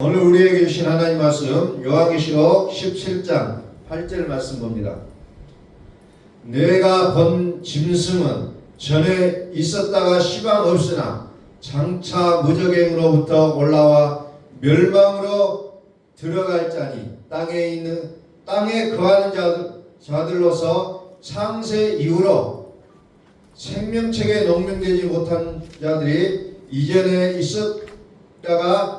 오늘 우리에게 주신 하나님 말씀 요한계시록 17장 8절 말씀 봅니다. 내가 본 짐승은 전에 있었다가 시방 없으나 장차 무적행으로부터 올라와 멸망으로 들어갈 자니 땅에 거하는 자들로서 창세 이후로 생명책에 농명되지 못한 자들이 이전에 있었다가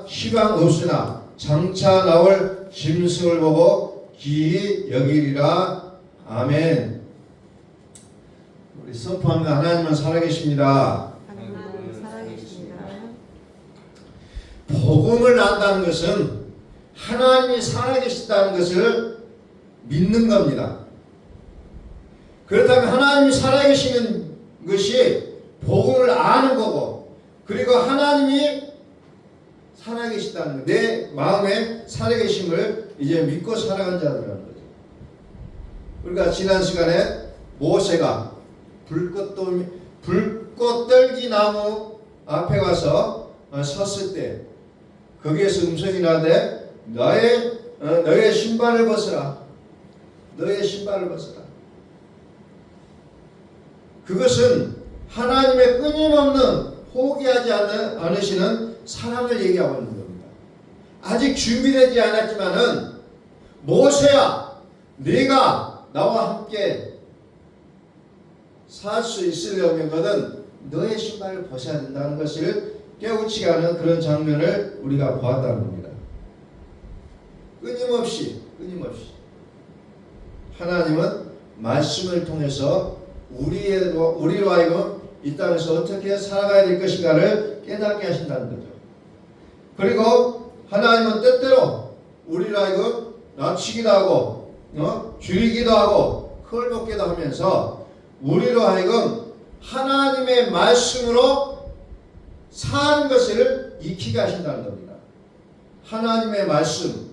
시방 없으나 장차 나올 짐승을 보고 기이 여기리라. 아멘. 우리 선포합니다. 하나님은 살아계십니다. 하나님 살아계십니다. 복음을 안다는 것은 하나님이 살아계시다는 것을 믿는 겁니다. 그렇다면 하나님이 살아계시는 것이 복음을 아는 거고, 그리고 하나님이 살아계시다는 것, 내 마음에 살아계심을 이제 믿고 살아간 자들이라는 거죠. 우리가 지난 시간에 모세가 불꽃떨기 나무 앞에 가서 섰을 때 거기에서 음성이 나되 너의 신발을 벗어라. 너의 신발을 벗어라. 그것은 하나님의 끊임없는 포기하지 않으시는 사랑을 얘기하고 있는 겁니다. 아직 준비되지 않았지만은 모세야, 네가 나와 함께 살 수 있으려면은 너의 신발을 벗어야 된다는 것을 깨우치게 하는 그런 장면을 우리가 보았다는 겁니다. 끊임없이 하나님은 말씀을 통해서 우리로 하여금 이 땅에서 어떻게 살아가야 될 것인가를 깨닫게 하신다는 거죠. 그리고 하나님은 때때로 우리로 하여금 낮추기도 하고 줄이기도 하고 헐벗기도 하면서 우리로 하여금 하나님의 말씀으로 사는 것을 익히게 하신다는 겁니다. 하나님의 말씀,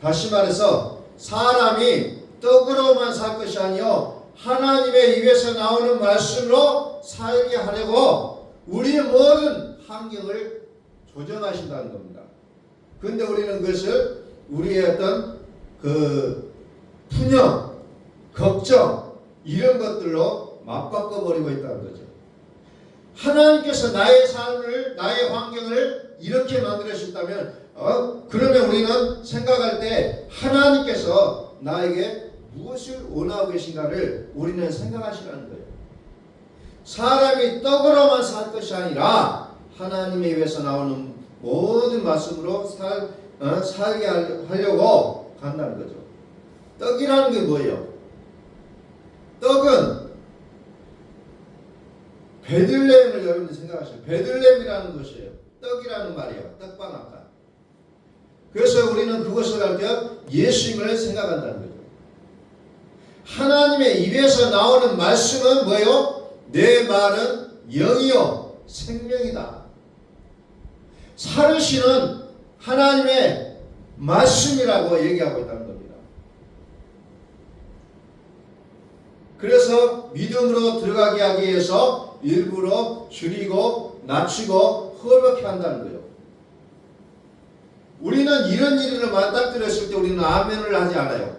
다시 말해서 사람이 떡으로만 살 것이 아니요 하나님의 입에서 나오는 말씀으로 살게 하려고 우리의 모든 환경을 조정하신다는 겁니다. 그런데 우리는 그것을 우리의 어떤 푸념, 걱정 이런 것들로 맞바꿔 버리고 있다는 거죠. 하나님께서 나의 삶을, 나의 환경을 이렇게 만들어주셨다면 그러면 우리는 생각할 때 하나님께서 나에게 무엇을 원하고 계신가를 우리는 생각하시라는 거예요. 사람이 떡으로만 살 것이 아니라 하나님의 입에서 나오는 모든 말씀으로 살게 하려고 간다는 거죠. 떡이라는 게 뭐예요? 떡은 베들레헴을 여러분들 생각하세요. 베들레헴이라는 것이에요. 떡이라는 말이에요. 떡방앗간. 그래서 우리는 그것을 할 때 예수님을 생각한다는 거죠. 하나님의 입에서 나오는 말씀은 뭐예요? 내 말은 영이요 생명이다. 살으시는 하나님의 말씀이라고 얘기하고 있다는 겁니다. 그래서 믿음으로 들어가게 하기 위해서 일부러 줄이고 낮추고 헐벗게 한다는 거예요. 우리는 이런 일을 맞닥뜨렸을 때 우리는 아멘을 하지 않아요.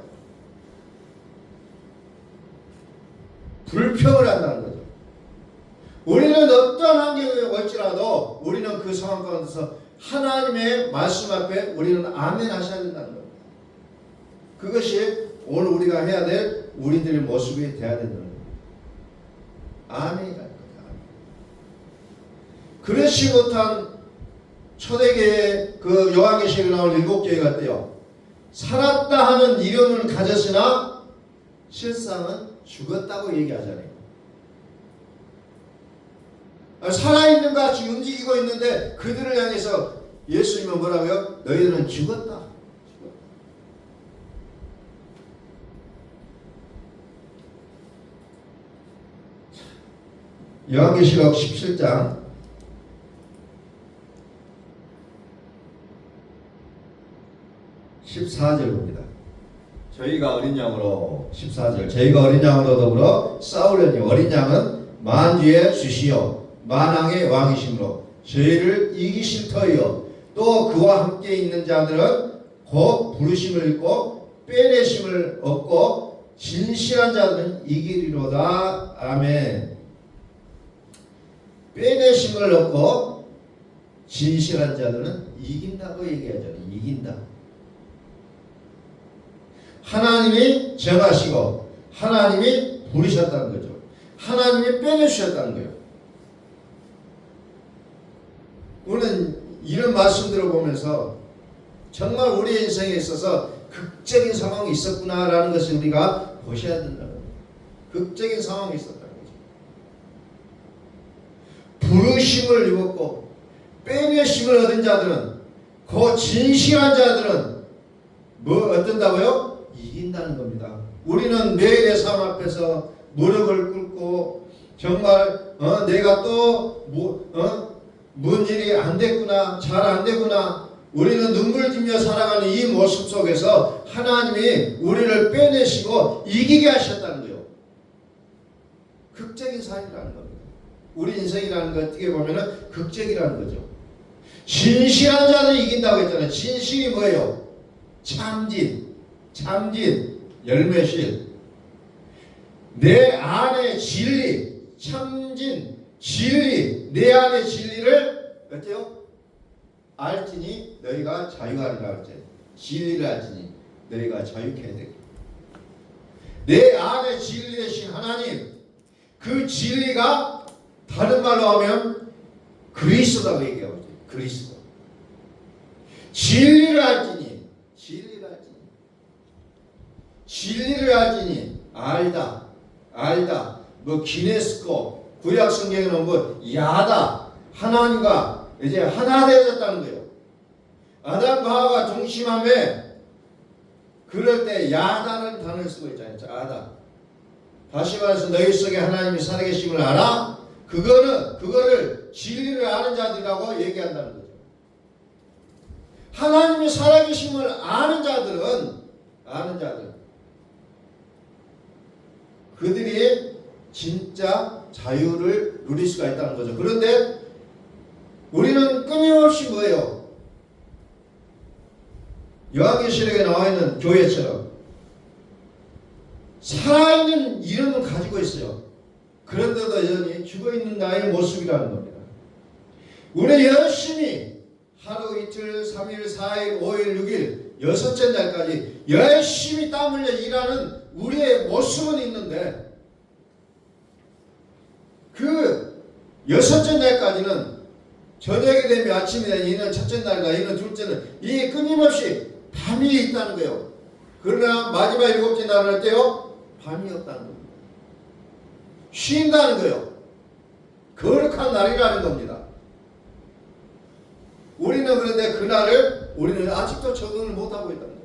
불평을 한다는 거죠. 우리는 어떤 환경에 올지라도 우리는 그 상황 가운데서 하나님의 말씀 앞에 우리는 아멘 하셔야 된다는 겁니다. 그것이 오늘 우리가 해야 될 우리들의 모습이 돼야 된다는 겁니다. 아멘이라는 거예요. 그렇지 못한 초대교회 그 요한계시록에 나온 7교회 같대요. 살았다 하는 이름을 가졌으나 실상은 죽었다고 얘기하잖아요. 살아있는 것 같이 움직이고 있는데 그들을 향해서 예수님은 뭐라고요? 너희들은 죽었다. 요한계시록 17장 14절입니다. 저희가 어린 양으로 14절 저희가 어린 양으로 더불어 싸우려니 어린 양은 만주의 주시요 만왕의 왕이심으로 저희를 이기실 터이요 또 그와 함께 있는 자들은 곧 부르심을 입고 빼내심을 얻고 진실한 자들은 이기리로다. 아멘. 빼내심을 얻고 진실한 자들은 이긴다고 얘기하잖아요. 이긴다. 하나님이 정하시고 하나님이 부르셨다는 거죠. 하나님이 빼내주셨다는 거예요. 우리는 이런 말씀 들어보면서 정말 우리의 인생에 있어서 극적인 상황이 있었구나라는 것을 우리가 보셔야 된다는 거예요. 극적인 상황이 있었다는 거죠. 부르심을 입었고 빼내심을 얻은 자들은, 그 진실한 자들은 뭐 어떤다고요? 이긴다는 겁니다. 우리는 매일의 삶 앞에서 무릎을 꿇고 정말 내가 또 뭔 일이 안 됐구나, 잘 안 되구나, 우리는 눈물 흘리며 살아가는 이 모습 속에서 하나님이 우리를 빼내시고 이기게 하셨다는 거예요. 극적인 삶이라는 겁니다. 우리 인생이라는 거 어떻게 보면은 극적이라는 거죠. 진실한 자들이 이긴다고 했잖아요. 진실이 뭐예요? 참진, 열매실. 내 안에 진리, 참진, 진리, 내 안의 진리를 어때요? 알지니 너희가 자유하리라 할때 진리를 알지니 너희가 자유케 되게. 내 안에 진리 되신 하나님, 그 진리가 다른 말로 하면 그리스도라고 얘기하고 있어요. 그리스도. 진리를 알지니, 진리를 알지니, 알다. 뭐 기네스코, 구약 성경에는 뭐 야다, 하나님과 이제 하나 되어졌다는 거예요. 아담과 하와가 동심함에 그럴 때 야다는 단어를 쓰고 있잖아요. 야다. 다시 말해서 너희 속에 하나님이 살아계심을 알아? 그거를 진리를 아는 자들이라고 얘기한다는 거죠. 하나님이 살아계심을 아는 자들 그들이 진짜 자유를 누릴 수가 있다는 거죠. 그런데 우리는 끊임없이 뭐예요? 요한계시록에 나와 있는 교회처럼 살아있는 이름은 가지고 있어요. 그런데도 여전히 죽어있는 나의 모습이라는 겁니다. 우리 열심히 하루 이틀 3일 4일 5일 6일 여섯째 날까지 열심히 땀 흘려 일하는 우리의 모습은 있는데, 그 여섯째 날까지는 저녁이 되면 아침이 되면 이는 첫째 날과 이는 둘째 날, 이 끊임없이 밤이 있다는 거예요. 그러나 마지막 일곱째 날을 할 때요, 밤이 없다는 겁니다. 쉰다는 거예요. 거룩한 날이라는 겁니다. 우리는 그런데 그날을 우리는 아직도 적응을 못하고 있다는 거예요.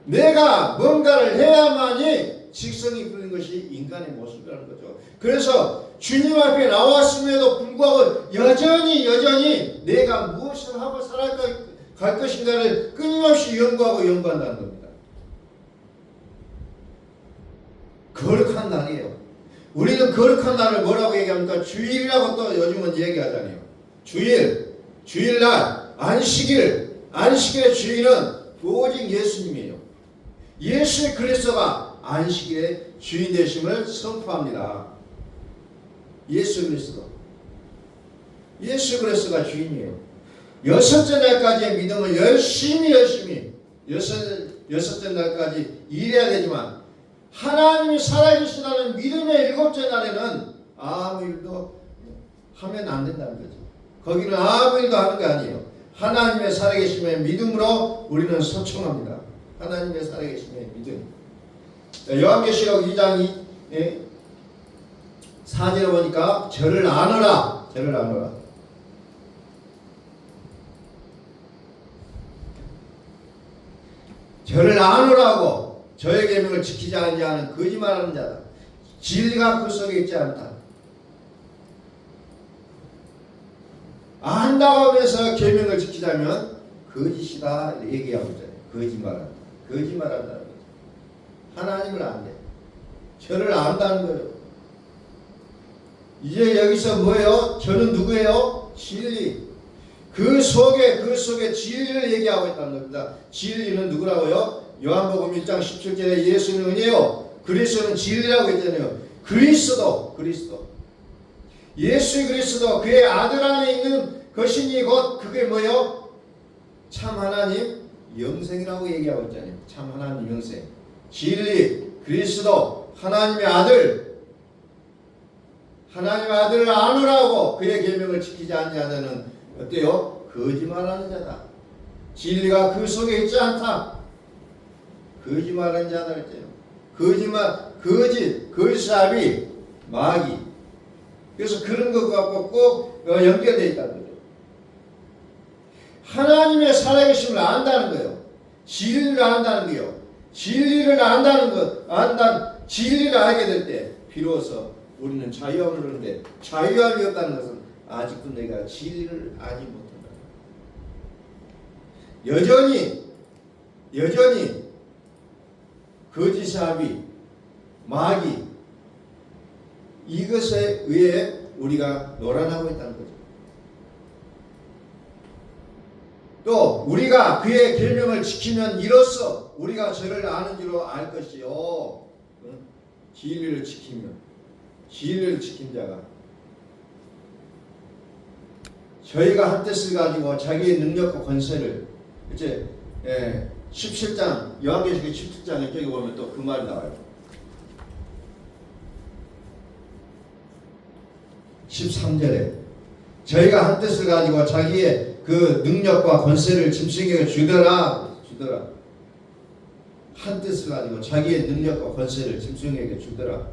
내가 뭔가를 해야만이 직성이 부리는 것이 인간의 모습이라는 거죠. 그래서 주님 앞에 나왔음에도 불구하고 여전히 내가 무엇을 하고 살아갈 것인가를 끊임없이 연구한다는 겁니다. 거룩한 날이에요. 우리는 거룩한 날을 뭐라고 얘기합니까? 주일이라고 또 요즘은 얘기하잖아요. 주일날, 안식일의 주인은 오직 예수님이에요. 예수 그리스도가 안식일의 주인 되심을 선포합니다. 예수 그리스도가 주인이에요. 여섯째 날까지의 믿음을 열심히 여섯째 날까지 일해야 되지만, 하나님이 살아계시다는 믿음의 일곱째 날에는 아무 일도 하면 안 된다는 거죠. 거기는 아무 일도 하는 게 아니에요. 하나님의 살아계심의 믿음으로 우리는 소청합니다. 하나님의 살아계심의 믿음. 요한계시록 2장 4절에 보니까 저를 아노라. 저를 아노라고, 저의 계명을 지키지 않은 자는 거짓말하는 자다. 진리가 그 속에 있지 않다. 안다고 하면서 계명을 지키자면 거짓이다 얘기하고 있잖아요. 거짓말한다는 거죠. 하나님을 안돼. 저를 안다는 거예요. 이제 여기서 뭐예요? 저는 누구예요? 진리. 그 속에 진리를 얘기하고 있다는 겁니다. 진리는 누구라고요? 요한복음 1장 17절에 예수는 은혜요, 그리스도는 진리라고 했잖아요. 그리스도. 예수 그리스도, 그의 아들 안에 있는 것이니 곧 그게 뭐요? 참 하나님 영생이라고 얘기하고 있잖아요. 참 하나님 영생. 진리, 그리스도, 하나님의 아들. 하나님의 아들을 아노라고 그의 계명을 지키지 않냐는 어때요? 거짓말하는 자다. 진리가 그 속에 있지 않다. 거짓말하는 자다 그랬잖아요. 거짓사비, 마귀. 그래서 그런 것 갖고 꼭 연결되어 있다는 거죠. 하나님의 살아계심을 안다는 거예요. 진리를 안다는 거예요. 진리를 알게 될 때 비로소 우리는 자유함을 얻는데, 자유함이 없다는 것은 아직도 내가 진리를 알지 못한다. 여전히 거짓사비, 마귀, 이것에 의해 우리가 놀아나고 있다는 거죠. 또 우리가 그의 계명을 지키면 이로써 우리가 저를 아는 줄로 알 것이요. 진리를 지키면, 진리를 지킨 자가, 저희가 한 뜻을 가지고 자기의 능력과 권세를, 이제 17장, 요한계시록 17장에 저기 보면 또 그 말이 나와요. 13절에 저희가 한 뜻을 가지고 자기의 그 능력과 권세를 짐승에게 주더라. 한 뜻을 가지고 자기의 능력과 권세를 짐승에게 주더라.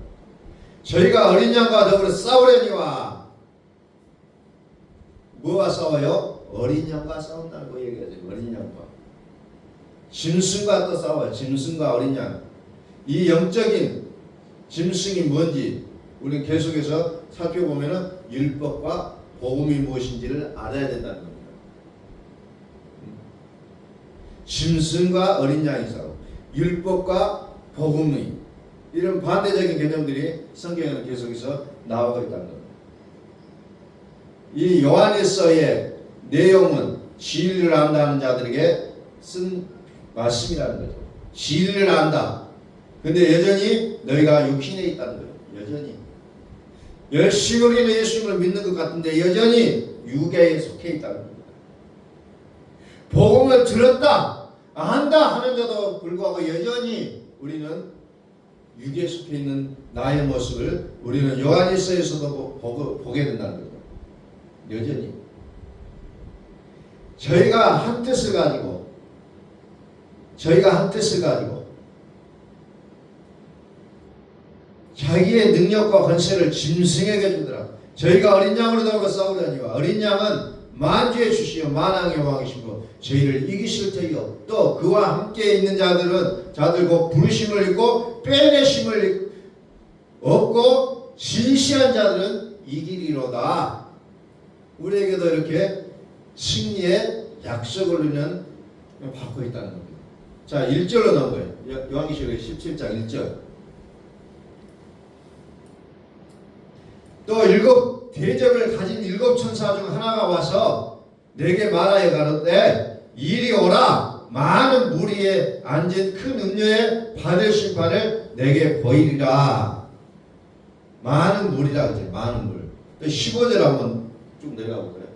저희가 어린 양과 더불어 싸우려니와. 뭐와 싸워요? 어린 양과 싸운다는 거 얘기하죠. 어린 양과. 짐승과 또 싸워요. 짐승과 어린 양. 이 영적인 짐승이 뭔지 우리는 계속해서 살펴보면은 율법과 복음이 무엇인지를 알아야 된다는 겁니다. 짐승과 어린 양이 싸워. 율법과 복음의 이런 반대적인 개념들이 성경에는 계속해서 나오고 있다는 겁니다. 이 요한일서의 내용은 진리를 안다는 자들에게 쓴 말씀이라는 거죠. 진리를 안다. 근데 여전히 너희가 육신에 있다는 거예요. 여전히. 열심히 우리는 예수님을 믿는 것 같은데 여전히 육에 속해 있다는 겁니다. 복음을 들었다, 안다 하는데도 불구하고 여전히 우리는 육에 속해 있는 나의 모습을 우리는 요한일서에서도 보게 된다는 거죠. 여전히. 저희가 한 뜻을 가지고 자기의 능력과 권세를 짐승에게 주더라. 저희가 어린 양으로 돌고 싸우려니와. 어린 양은 만주의 주시요 만왕의 왕이시고 저희를 이기실 터이요. 또 그와 함께 있는 자들과 부르심을 입고 빼내심을 얻고 진시한 자들은 이기리로다. 우리에게도 이렇게 승리의 약속을 우리는 받고 있다는 겁니다. 자, 1절로 넘어가요. 요한계시록 17장 1절. 또 일곱 대접을 가진 일곱 천사 중 하나가 와서 내게 말하여 가로되 이리 오라. 많은 무리에 앉은 큰 음녀의 받을 심판을 내게 보이리라. 많은 물이라 그러죠. 많은 물. 15절 한번 쭉 내려가 볼까요?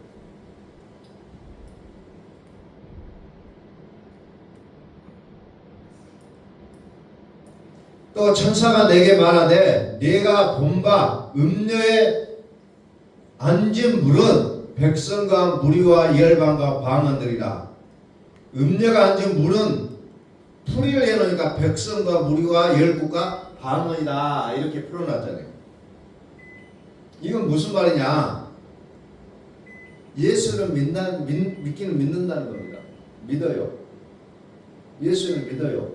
또 천사가 내게 말하되 네가 본 바 음녀에 앉은 물은 백성과 무리와 열방과 방언들이라. 음녀가 앉은 물은 풀이를 해놓으니까 백성과 무리와 열국과 방언이다 이렇게 풀어놨잖아요. 이건 무슨 말이냐? 예수를 믿기는 믿는다는 겁니다. 믿어요. 예수를 믿어요.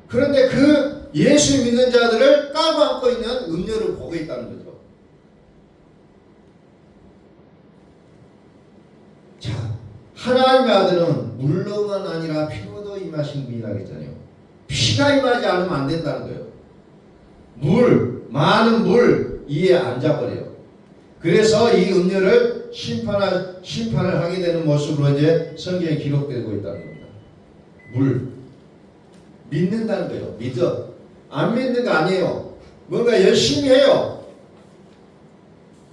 그런데 그 예수 믿는 자들을 깔고 안고 있는 음료를 보고 있다는 거죠. 자, 하나님의 아들은 물로만 아니라 피로도 임하신 분이라고 했잖아요. 피가 임하지 않으면 안 된다는 거예요. 많은 물 위에 앉아버려요. 그래서 이 음료를 심판을 하게 되는 모습으로 이제 성경에 기록되고 있다는 겁니다. 물. 믿는다는 거예요. 믿어. 안 믿는 거 아니에요. 뭔가 열심히 해요.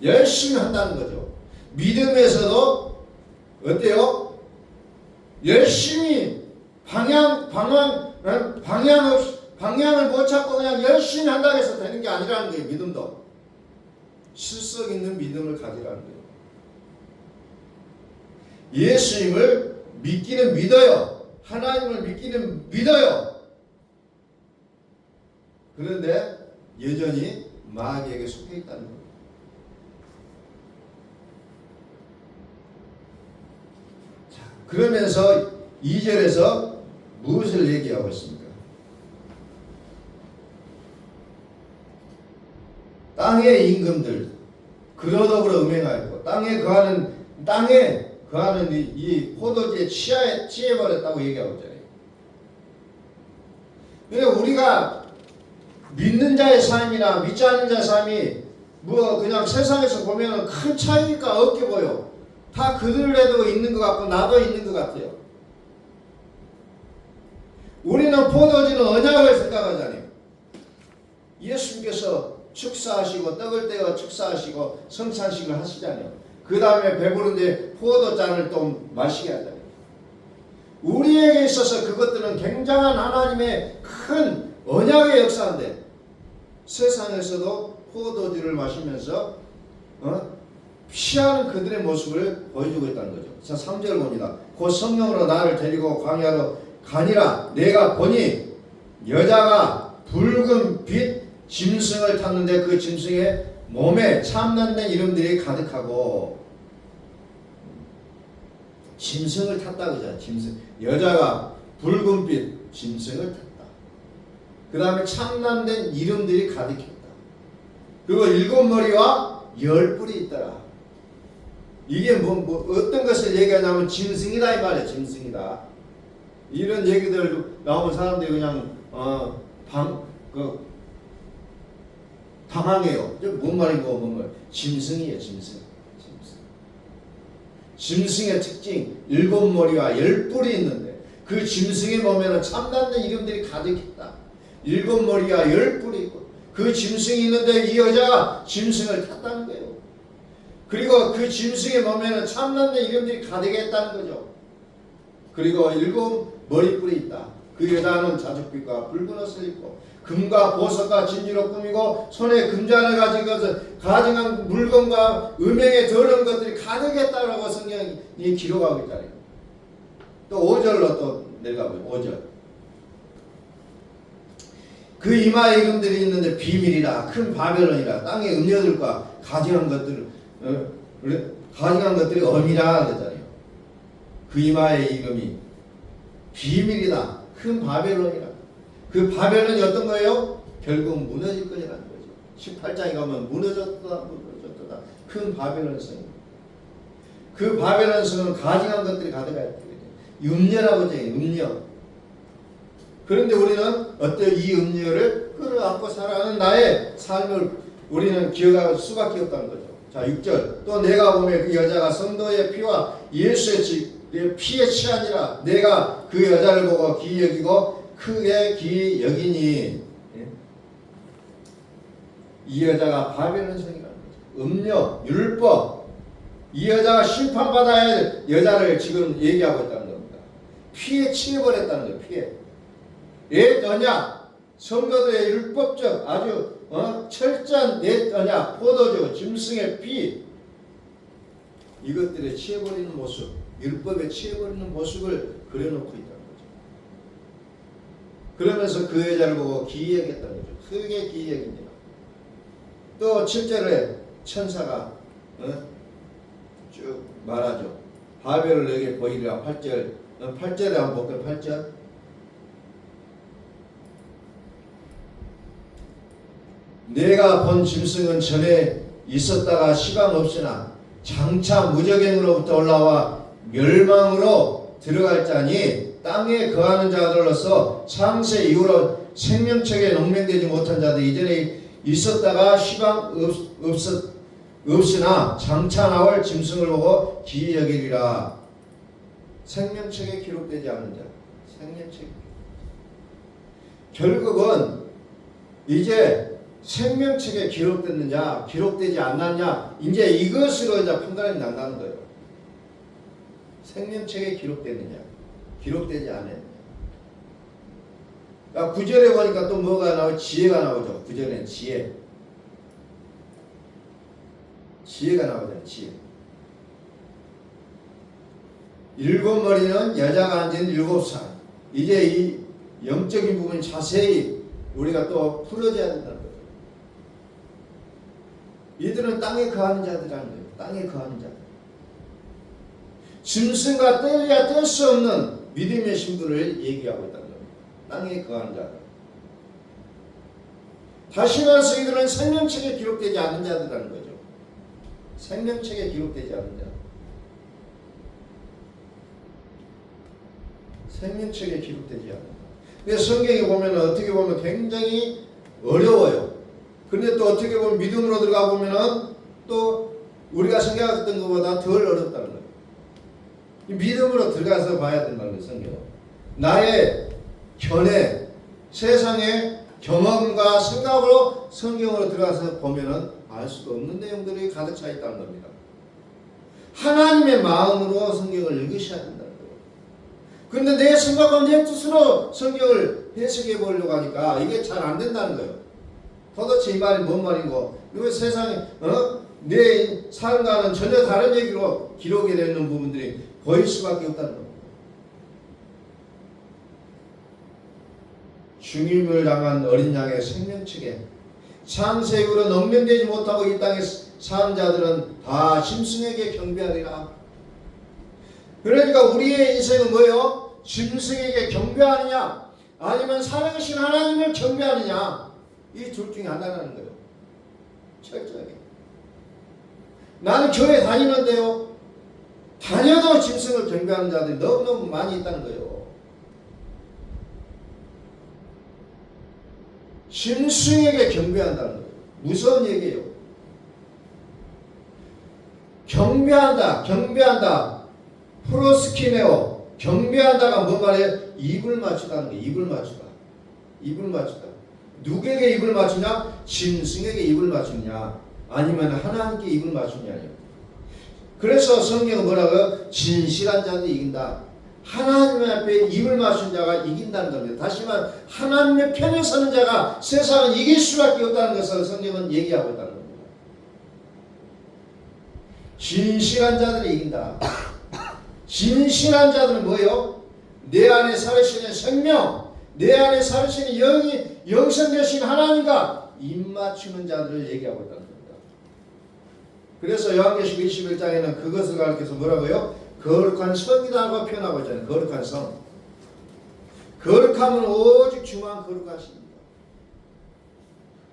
열심히 한다는 거죠. 믿음에서도 어때요? 열심히 방향을 못 찾고 그냥 열심히 한다고 해서 되는 게 아니라는 거예요. 믿음도. 실속 있는 믿음을 가지라는 거예요. 예수님을 믿기는 믿어요. 하나님을 믿기는 믿어요. 그런데 여전히 마귀에게 속해 있다는 겁니다. 자, 그러면서 2절에서 무엇을 얘기하고 있습니까? 땅의 임금들 그러더불어 음행하였고 땅에 거하는 이 포도주에 취해버렸다고 얘기하고 있잖아요. 그러니까 우리가 믿는 자의 삶이나 믿지 않는 자의 삶이 뭐 그냥 세상에서 보면 큰 차이가 없게 보여. 다 그들에도 있는 것 같고 나도 있는 것 같아요. 우리는 포도주는 언약을 생각하잖아요. 예수님께서 축사하시고 떡을 떼어 축사하시고 성찬식을 하시잖아요. 그 다음에 배부른데 포도잔을 또 마시게 하잖아요. 우리에게 있어서 그것들은 굉장한 하나님의 큰 언약의 역사인데 세상에서도 포도주를 마시면서 피하는 그들의 모습을 보여주고 있다는 거죠. 자, 3절 봅니다. 곧 성령으로 나를 데리고 광야로 가니라. 내가 보니 여자가 붉은 빛 짐승을 탔는데 그 짐승의 몸에 참난된 이름들이 가득하고 짐승을 탔다 그러잖아요. 짐승. 여자가 붉은 빛 짐승을 탔다. 그 다음에 참난된 이름들이 가득했다. 그리고 7머리와 10뿔이 있더라. 이게 뭐 어떤 것을 얘기하냐면 짐승이다 이 말이에요. 짐승이다. 이런 얘기들 나오면 사람들이 그냥 당황해요. 뭔 말이고 뭔 말? 짐승이에요. 짐승의 특징 7머리와 10뿔이 있는데 그 짐승의 몸에는 참나는 이름들이 가득했다. 7머리와 10뿔이 있고 그 짐승이 있는데 이 여자가 짐승을 탔다는 거예요. 그리고 그 짐승의 몸에는 참나는 이름들이 가득했다는 거죠. 그리고 7머리뿔이 있다. 그 여자는 자줏빛과 붉은 옷을 입고 금과 보석과 진주로 꾸미고 손에 금잔을 가져간 물건과 음행에 더러운 것들이 가득했다라고 성경이 기록하고 있잖아요. 또 5절로 또 내려가보요. 5절. 그 이마에 이름들이 있는데 비밀이라 큰 바벨론이라 땅의 음녀들과 가증한 것들이 엄이라 그랬잖아요. 그 이마에 이름이 비밀이다 큰 바벨론이라. 그 바벨론이 어떤 거예요? 결국 무너질 거라는 거죠. 18장에 가면 무너졌다. 큰 바벨론 성. 그 바벨론 성은 가증한 것들이 가득하였다. 음녀라고 하죠. 음녀. 그런데 우리는 어때 이 음녀를 끌어안고 살아가는 나의 삶을 우리는 기억할 수밖에 없다는 거죠. 자, 6절. 또 내가 보면 그 여자가 성도의 피와 예수의 피에 취하니라. 내가 그 여자를 보고 기이 여기고 크게 기이 여기니. 이 여자가 바벨론 성이라는 거죠. 음녀, 율법. 이 여자가 심판받아야 할 여자를 지금 얘기하고 있다는 겁니다. 피에 취해버렸다는 거예요. 피에. 옛 언약, 성도들의 율법적 아주 철저한 옛 언약, 포도주, 짐승의 피, 이것들에 취해버리는 모습, 율법에 취해버리는 모습을 그려놓고 있다는 거죠. 그러면서 그 여자를 보고 기이하겠다는 거죠. 크게 기이하겠니다. 또 7절에 천사가 쭉 말하죠. 바벨을 너에게 보이리라. 8절에 한번 볼까요? 8절. 내가 본 짐승은 전에 있었다가 시방 없으나 장차 무적행으로부터 올라와 멸망으로 들어갈 자니 땅에 거하는 자들로서 창세 이후로 생명책에 농명되지 못한 자들 이전에 있었다가 시방 없으나 장차 나올 짐승을 보고 기이 여기리라. 생명책에 기록되지 않은 자. 생명책. 결국은 이제 생명책에 기록됐느냐 기록되지 않았냐 이제 이것으로 이제 판단이 난다는 거예요. 생명책에 기록됐느냐 기록되지 않았느냐. 그러니까 9절에 보니까 또 뭐가 나오죠? 지혜가 나오죠. 9절에는 지혜가 나오잖아요. 지혜. 일곱 머리는 여자가 앉은 7살. 이제 이 영적인 부분 자세히 우리가 또 풀어줘야 된다는 거죠. 이들은 땅에 거하는 자들이라는 거예요. 땅에 거하는 자들. 짐승과 뗄래야 뗄 수 없는 믿음의 신분을 얘기하고 있다는 겁니다. 땅에 거하는 자들. 다시 말해서 이들은 생명책에 기록되지 않은 자들이라는 거죠. 생명책에 기록되지 않은 자. 생명책에 기록되지 않은 자. 그래서 성경에 보면 어떻게 보면 굉장히 어려워요. 그런데 또 어떻게 보면 믿음으로 들어가 보면은 또 우리가 생각했던 것보다 덜 어렵다는 거예요. 믿음으로 들어가서 봐야 된다는 거예요. 성경은. 나의 견해, 세상의 경험과 생각으로 성경으로 들어가서 보면은 알 수도 없는 내용들이 가득 차 있다는 겁니다. 하나님의 마음으로 성경을 읽으셔야 된다는 거예요. 그런데 내 생각과 내 뜻으로 성경을 해석해 보려고 하니까 이게 잘 안 된다는 거예요. 도대체 이 말이 뭔 말인고? 왜 세상에 내 삶과는 전혀 다른 얘기로 기록이 되는 부분들이 보일 수밖에 없다는 겁니다. 죽임을 당한 어린 양의 생명책에 창세 이후로 농면되지 못하고 이 땅에 사는 자들은 다 짐승에게 경배하리라. 그러니까 우리의 인생은 뭐예요? 짐승에게 경배하느냐 아니면 살아계신 하나님을 경배하느냐, 이 둘 중에 하나라는 거예요. 철저하게. 나는 교회 다니는데요, 다녀도 짐승을 경배하는 자들이 너무너무 많이 있다는 거예요. 짐승에게 경배한다는 거예요. 무서운 얘기예요. 경배한다. 프로스키네오. 경배한다가 뭔 말이에요? 입을 맞추다는 거예요. 입을 맞추다. 누구에게 입을 맞추냐? 짐승에게 입을 맞추냐? 아니면 하나님께 입을 맞추냐요. 그래서 성경은 뭐라고요? 진실한 자들이 이긴다. 하나님 앞에 입을 맞춘 자가 이긴다는 겁니다. 다시 말해 하나님의 편에 서는 자가 세상은 이길 수밖에 없다는 것을 성경은 얘기하고 있다는 겁니다. 진실한 자들이 이긴다. 진실한 자들은 뭐예요? 내 안에 살으시는 생명, 내 안에 살으시는 영성 되신 하나님과 입 맞추는 자들을 얘기하고 있다는 겁니다. 그래서 요한계시록 21장에는 그것을 가르쳐서 뭐라고요? 거룩한 성이라고 표현하고 있잖아요. 거룩한 성. 거룩함은 오직 주만 거룩하십니다.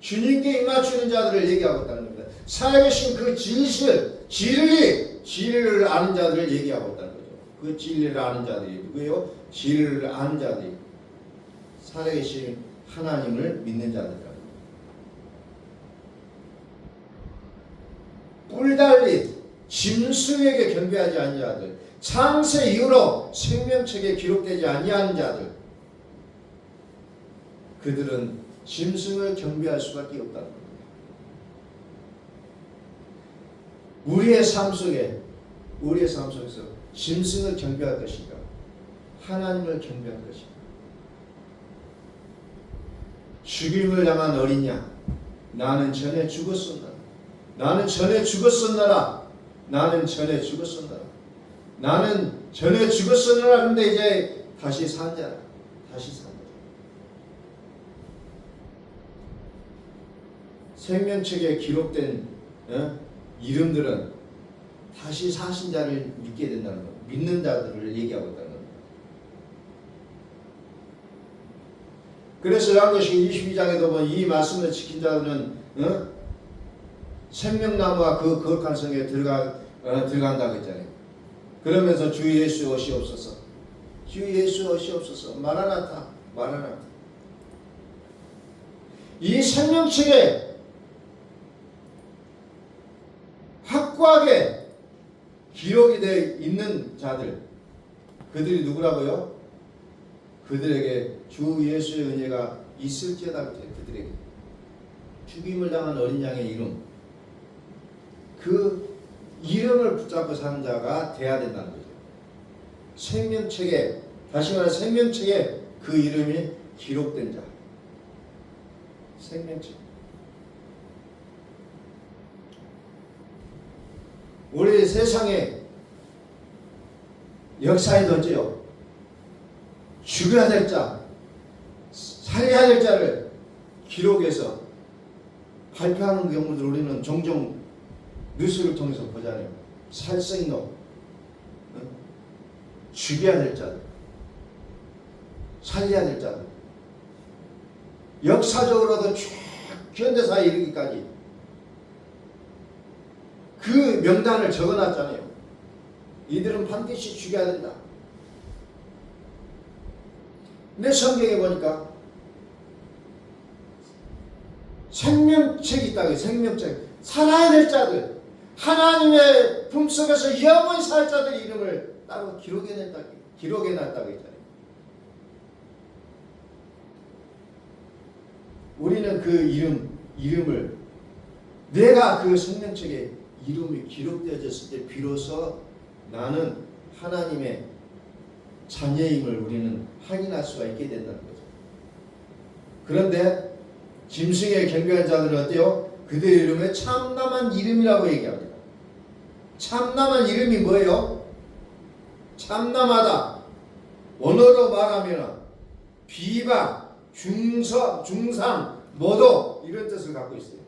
주님께 입맞추는 자들을 얘기하고 있다는 겁니다. 살아계신 그 진실, 진리를 아는 자들을 얘기하고 있다는 거죠. 그 진리를 아는 자들이 누구예요? 진리를 아는 자들이 살아계신 하나님을 믿는 자들이다. 뿔달리 짐승에게 경배하지 아니하는 자들, 창세 이후로 생명책에 기록되지 아니하는 자들, 그들은 짐승을 경배할 수밖에 없다는 겁니다. 우리의 삶 속에서 짐승을 경배할 것인가, 하나님을 경배할 것인가? 죽임을 당한 어린 양, 나는 전에 죽었었나라. 나는 전에 죽었었나라. 근데 이제 다시 산자라. 생명책에 기록된 이름들은 다시 사신 자를 믿게 된다는 것, 믿는 자들을 얘기하고 있다는 겁니다. 그래서 요한계시록 22장에도 보면 이 말씀을 지킨 자들은 생명나무와 그 거룩한 성에 들어간다고 했잖아요. 그러면서 주 예수 오시옵소서. 마라나타. 이 생명책에 확고하게 기록이 되어 있는 자들, 그들이 누구라고요? 그들에게 주 예수의 은혜가 있을지어다. 그들에게 죽임을 당한 어린 양의 이름, 그 이름을 붙잡고 사는 자가 돼야 된다는 거죠. 생명책에, 다시 말해 생명책에 그 이름이 기록된 자. 생명책. 우리 세상에 역사에도 어째요? 죽여야 될 자, 살해야 될 자를 기록해서 발표하는 경우들 우리는 종종 뉴스를 통해서 보잖아요. 살생놈, 죽여야 될 자들, 살려야 될 자들. 역사적으로도 쭉 현대사에 이르기까지 그 명단을 적어놨잖아요. 이들은 반드시 죽여야 된다. 근데 성경에 보니까 생명책이 있다고요. 생명책. 살아야 될 자들, 하나님의 품속에서 영원히 살 자들 이름을 따로 기록해놨다고 했잖아요. 우리는 그 이름을 내가 그 생명책에 이름이 기록되어졌을 때 비로소 나는 하나님의 자녀임을 우리는 확인할 수가 있게 된다는 거죠. 그런데 짐승에 경배한 자들은 어때요? 그들의 이름에 참남한 이름이라고 얘기합니다. 참남한 이름이 뭐예요? 참남하다. 원어로 말하면 비방, 중상, 모독 이런 뜻을 갖고 있어요.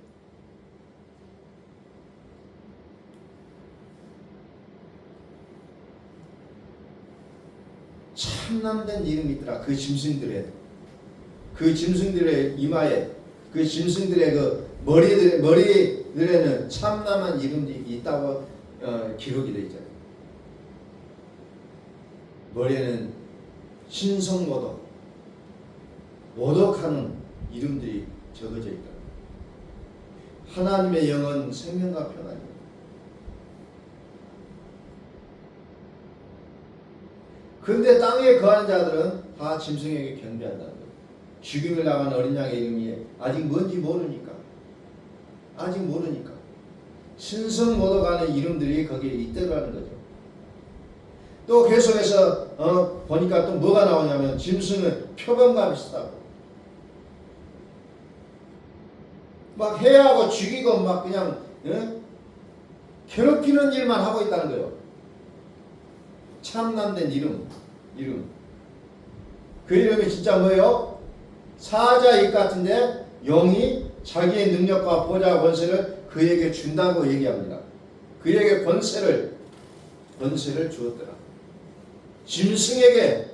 참남된 이름이 있더라. 그 짐승들의 이마에, 그 짐승들의 그 머리들에는 참남한 이름이 있다고 기록이 되어 있잖아요. 머리에는 신성모독, 모독하는 이름들이 적어져 있다. 하나님의 영은 생명과 평안입니다. 그런데 땅에 거하는 자들은 다 짐승에게 경배한다는 거예요. 죽임을 당한 어린 양의 이름이 아직 뭔지 모르니까. 신성 모독하는 이름들이 거기에 있더라는 거죠. 또 계속해서 보니까 또 뭐가 나오냐면 짐승은 표범과 비슷하고 막 해하고 죽이고 막 그냥 괴롭히는 일만 하고 있다는 거예요. 참남된 이름. 그 이름이 진짜 뭐예요? 사자입 같은데 영이 자기의 능력과 보좌 권세를 그에게 준다고 얘기합니다. 그에게 권세를 주었더라. 짐승에게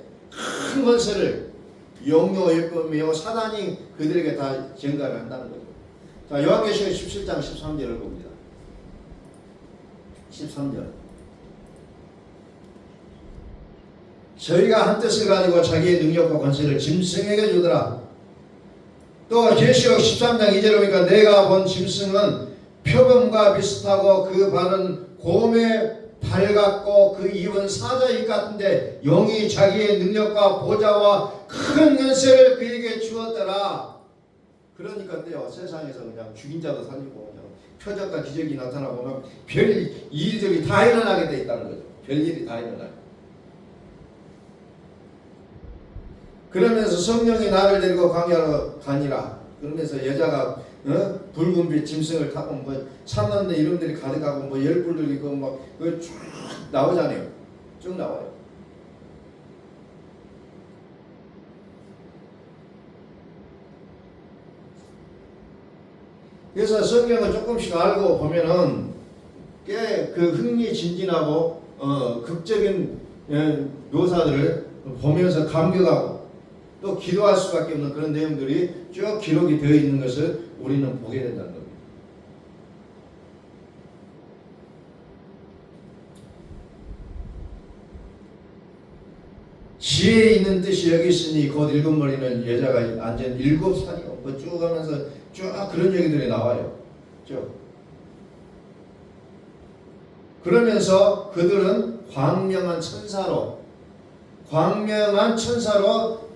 큰 권세를 용요일품이요 사단이 그들에게 다 전가를 한다는 거죠. 자, 요한계시록 17장 13절을 봅니다. 13절. 저희가 한 뜻을 가지고 자기의 능력과 권세를 짐승에게 주더라. 또 계시록 13장 2절에 보니까 내가 본 짐승은 표범과 비슷하고 그 발은 곰의 발 같고 그 입은 사자입 같은데 영이 자기의 능력과 보좌와 큰 권세를 그에게 주었더라. 그러니까 어때요? 세상에서 그냥 죽인 자도 살리고 그냥 표적과 기적이 나타나고 막 별 일들이 다 일어나게 돼 있다는 거죠. 별일이 다 일어나요. 그러면서 성령이 나를 데리고 광야로 가니라. 그러면서 여자가 붉은빛 짐승을 타고 뭐 참남된 이름들이 가득하고 뭐 열불들이 있고 막 그 쭉 나오잖아요. 쭉 나와요. 그래서 성경을 조금씩 알고 보면은 꽤 그 흥미진진하고 극적인 묘사들을 보면서 감격하고 또 기도할 수밖에 없는 그런 내용들이 쭉 기록이 되어 있는 것을 우리는 보게 된다는 겁니다. 지혜에 있는 뜻이 여기 있으니 곧 일곱 머리는 여자가 앉은 일곱 산이요. 뭐 쭉 하면서 쭉 그런 얘기들이 나와요. 쭉. 그러면서 그들은 광명한 천사로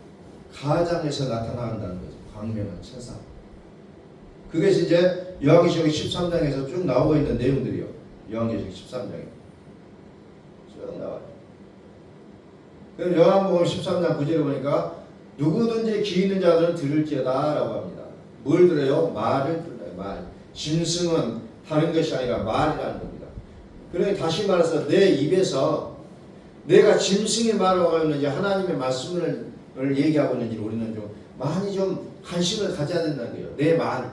가장에서 나타난다는 거죠. 광명한 천사. 그것이 이제 요한계시록 13장에서 쭉 나오고 있는 내용들이요. 요한계시록 13장에 쭉 나와요. 그럼 요한복음 13장 9절에 보니까 누구든지 귀 있는 자들은 들을지어다 라고 합니다. 뭘 들어요? 말을 들어요. 말. 짐승은 다른 것이 아니라 말이라는 겁니다. 그러니까 다시 말해서 내 입에서 내가 짐승의 말을 하고 있는지 하나님의 말씀을 얘기하고 있는지 우리는 좀 많이 좀 관심을 가져야 된다는 거예요. 내 말.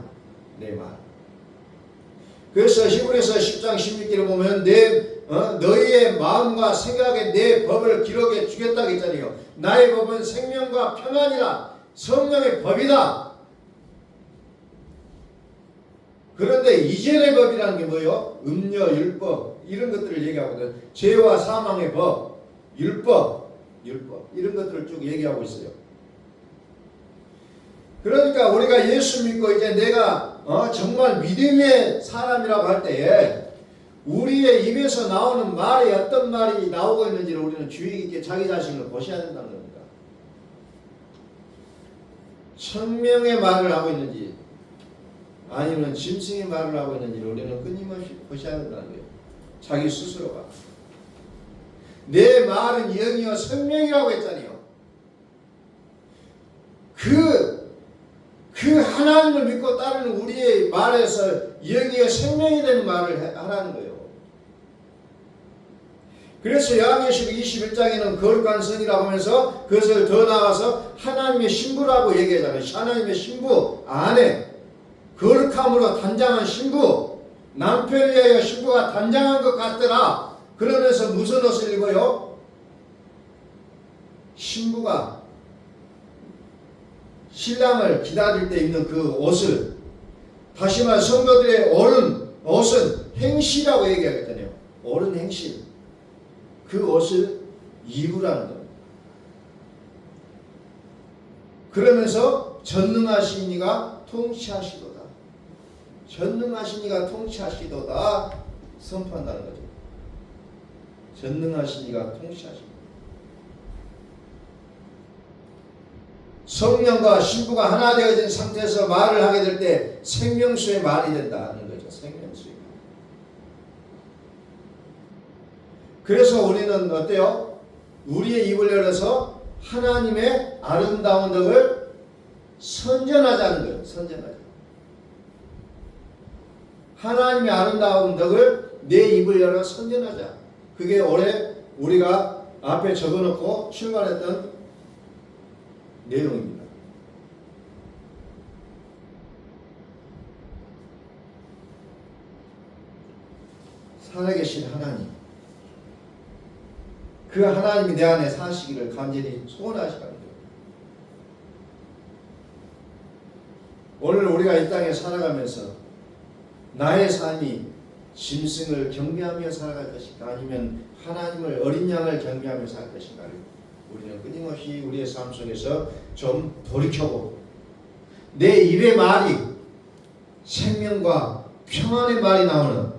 그래서 히브리서 10장 16절에 보면 너희의 마음과 생각에 내 법을 기록해 주겠다고 했잖아요. 나의 법은 생명과 평안이라 성령의 법이다. 그런데 이전의 법이라는 게 뭐예요? 음녀, 율법 이런 것들을 얘기하거든. 죄와 사망의 법, 율법 이런 것들을 쭉 얘기하고 있어요. 그러니까 우리가 예수 믿고 이제 내가 정말 믿음의 사람이라고 할 때에 우리의 입에서 나오는 말이 어떤 말이 나오고 있는지를 우리는 주의 깊게 자기 자신을 보셔야 된다는 겁니다. 천명의 말을 하고 있는지 아니면 짐승의 말을 하고 있는지를 우리는 끊임없이 보셔야 된다는 거예요. 자기 스스로가. 내 말은 영이요 생명이라고 했잖아요. 그 하나님을 믿고 따르는 우리의 말에서 영이요 생명이 되는 말을 하라는 거예요. 그래서 요한계시록 21장에는 거룩한 성이라고 하면서 그것을 더 나아가서 하나님의 신부라고 얘기하잖아요. 하나님의 신부 안에 거룩함으로 단장한 신부, 남편에 의하여 신부가 단장한 것 같더라. 그러면서 무슨 옷을 입어요? 신부가 신랑을 기다릴 때 입는 그 옷을, 다시 말해 성도들의 옳은 옷은 행실이라고 얘기하겠잖아요. 옳은 행실. 그 옷을 입으라는 겁니다. 그러면서 전능하신 이가 통치하시도다. 전능하신 이가 통치하시도다 선포한다는 거죠. 전능하신 이가 통치하시도다. 성령과 신부가 하나 되어진 상태에서 말을 하게 될 때 생명수의 말이 된다는 거죠. 생명수의 말. 그래서 우리는 어때요? 우리의 입을 열어서 하나님의 아름다운 덕을 선전하자는 거예요. 선전하자. 하나님의 아름다운 덕을 내 입을 열어 선전하자. 그게 올해 우리가 앞에 적어놓고 출발했던 내용입니다. 살아계신 하나님, 그 하나님이 내 안에 사시기를 간절히 소원하시는 거예요. 오늘 우리가 이 땅에 살아가면서 나의 삶이 짐승을 경배하며 살아갈 것인가 아니면 하나님을 어린 양을 경배하며 살 것인가를 우리는 끊임없이 우리의 삶 속에서 좀 돌이켜보고 내 입의 말이 생명과 평안의 말이 나오는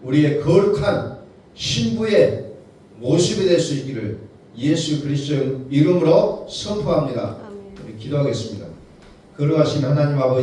우리의 거룩한 신부의 모습이 될 수 있기를 예수 그리스도의 이름으로 선포합니다. 아멘. 우리 기도하겠습니다. 거룩하신 하나님 아버지,